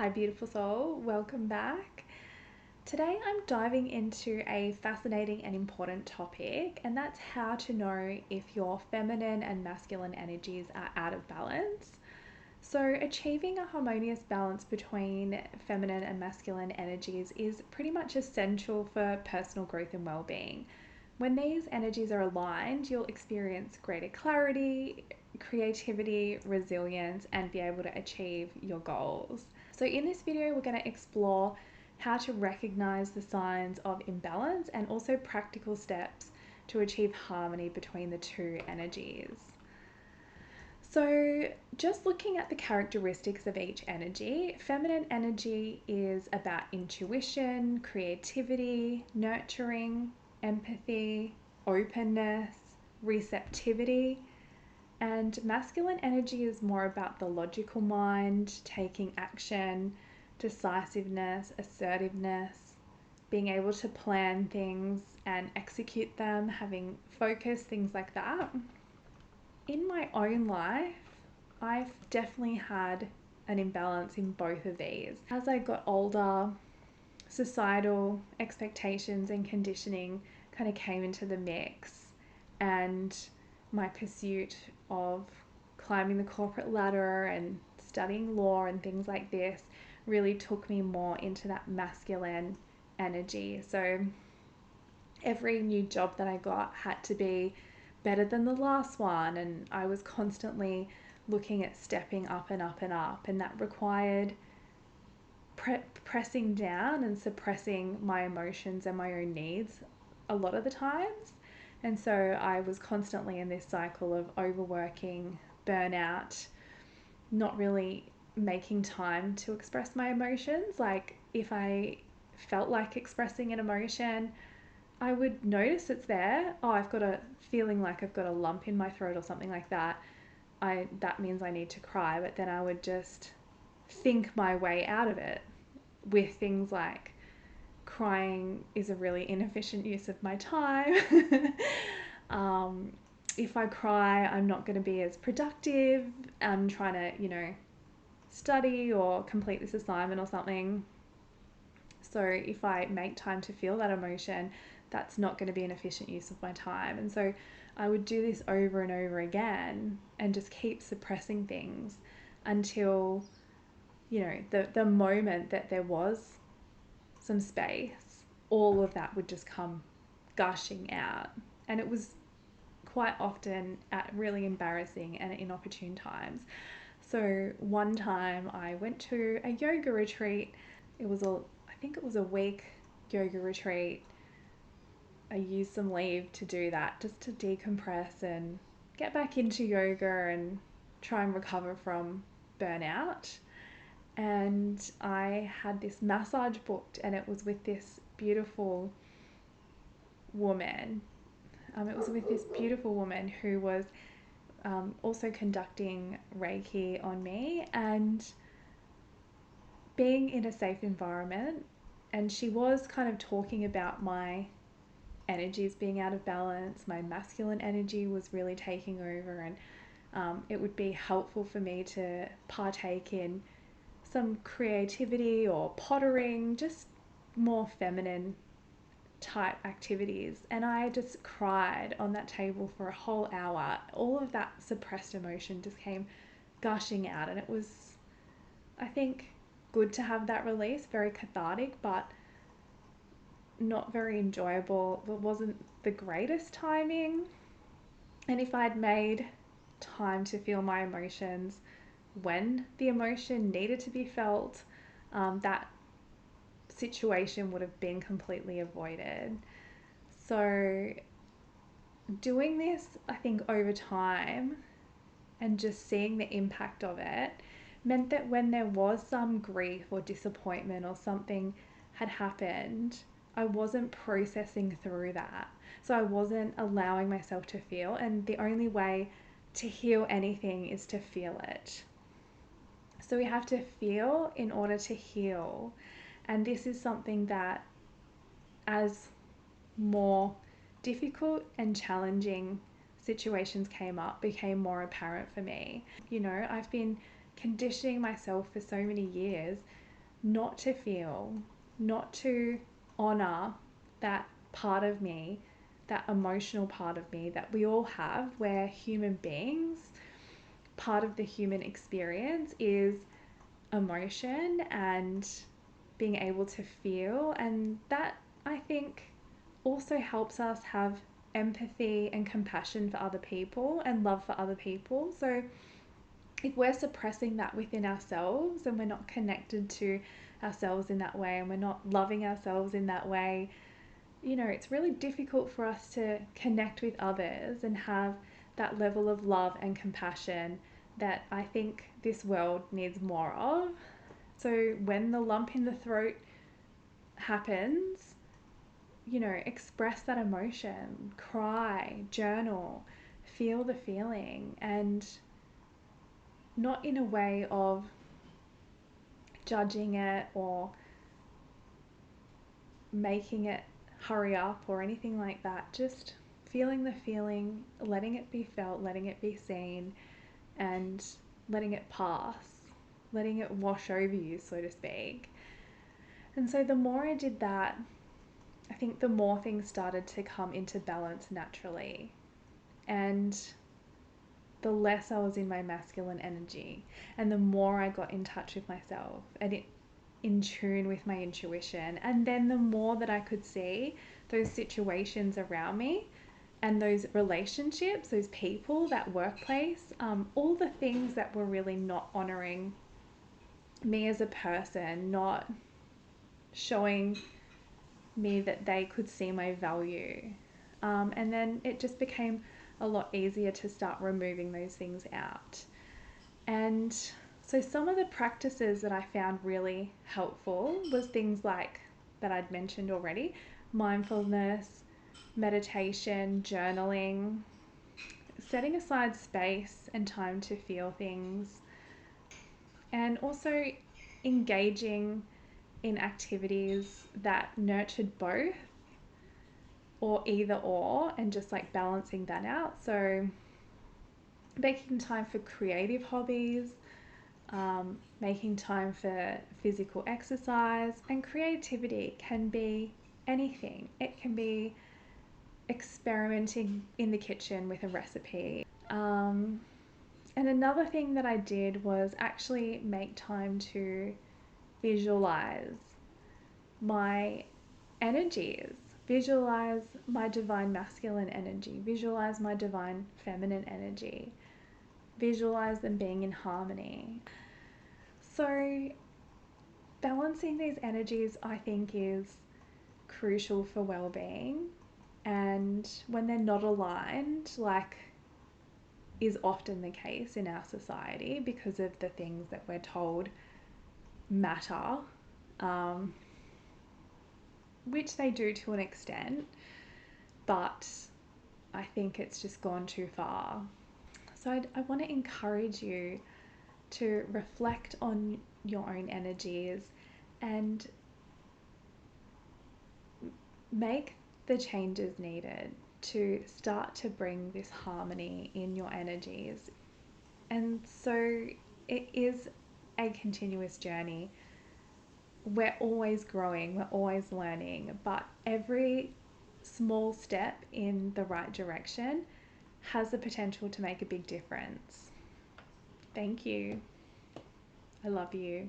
Hi, beautiful soul, welcome back. Today I'm diving into a fascinating and important topic, and that's how to know if your feminine and masculine energies are out of balance. So, achieving a harmonious balance between feminine and masculine energies is pretty much essential for personal growth and well being. When these energies are aligned, you'll experience greater clarity, creativity, resilience, and be able to achieve your goals. So, in this video, we're going to explore how to recognize the signs of imbalance and also practical steps to achieve harmony between the two energies. So, just looking at the characteristics of each energy, feminine energy is about intuition, creativity, nurturing, empathy, openness, receptivity, and masculine energy is more about the logical mind, taking action, decisiveness, assertiveness, being able to plan things and execute them, having focus, things like that. In my own life, I've definitely had an imbalance in both of these. As I got older, societal expectations and conditioning kind of came into the mix, and my pursuit of climbing the corporate ladder and studying law and things like this really took me more into that masculine energy. So every new job that I got had to be better than the last one, and I was constantly looking at stepping up and up and up, and that required pressing down and suppressing my emotions and my own needs a lot of the times. And so I was constantly in this cycle of overworking, burnout, not really making time to express my emotions. Like, if I felt like expressing an emotion, I would notice it's there. Oh, I've got a feeling like I've got a lump in my throat or something like that. That means I need to cry, but then I would just think my way out of it with things like crying is a really inefficient use of my time. If I cry, I'm not going to be as productive. I'm trying to, study or complete this assignment or something. So if I make time to feel that emotion, that's not going to be an efficient use of my time. And so I would do this over and over again and just keep suppressing things until, the moment that there was some space, all of that would just come gushing out. And it was quite often at really embarrassing and inopportune times. So one time I went to a yoga retreat. I think it was a week yoga retreat. I used some leave to do that, just to decompress and get back into yoga and try and recover from burnout. And I had this massage booked, and it was with this beautiful woman. It was with this beautiful woman who was also conducting Reiki on me and being in a safe environment. And she was kind of talking about my energies being out of balance. My masculine energy was really taking over, and it would be helpful for me to partake in some creativity or pottering, just more feminine type activities. And I just cried on that table for a whole hour. All of that suppressed emotion just came gushing out, and it was, I think, good to have that release, very cathartic, but not very enjoyable. It wasn't the greatest timing. And if I'd made time to feel my emotions when the emotion needed to be felt, that situation would have been completely avoided. So, doing this, I think, over time and just seeing the impact of it meant that when there was some grief or disappointment or something had happened, I wasn't processing through that. So I wasn't allowing myself to feel, and the only way to heal anything is to feel it. So we have to feel in order to heal. And this is something that, as more difficult and challenging situations came up, became more apparent for me. I've been conditioning myself for so many years not to feel, not to honor that part of me, that emotional part of me that we all have. We're human beings. Part of the human experience is emotion and being able to feel, and that, I think, also helps us have empathy and compassion for other people and love for other people. So if we're suppressing that within ourselves and we're not connected to ourselves in that way and we're not loving ourselves in that way, you know, it's really difficult for us to connect with others and have that level of love and compassion that I think this world needs more of. So when the lump in the throat happens, you know, express that emotion, cry, journal, feel the feeling, and not in a way of judging it or making it hurry up or anything like that. Just feeling the feeling, letting it be felt, letting it be seen, and letting it pass, letting it wash over you, so to speak. And so the more I did that, I think the more things started to come into balance naturally. And the less I was in my masculine energy, and the more I got in touch with myself and in tune with my intuition. And then the more that I could see those situations around me and those relationships, those people, that workplace, all the things that were really not honoring me as a person, not showing me that they could see my value. And then it just became a lot easier to start removing those things out. And so some of the practices that I found really helpful was things like that I'd mentioned already: mindfulness, meditation, journaling, setting aside space and time to feel things, and also engaging in activities that nurtured both or either or, and just like balancing that out. So making time for creative hobbies, making time for physical exercise, and creativity can be anything. It can be experimenting in the kitchen with a recipe. And another thing that I did was actually make time to visualize my energies, visualize my divine masculine energy, visualize my divine feminine energy, visualize them being in harmony. So balancing these energies, I think, is crucial for well-being. And when they're not aligned, like is often the case in our society because of the things that we're told matter, which they do to an extent, but I think it's just gone too far. So I want to encourage you to reflect on your own energies and make the changes needed to start to bring this harmony in your energies. And so it is a continuous journey. We're always growing, we're always learning, but every small step in the right direction has the potential to make a big difference. Thank you. I love you.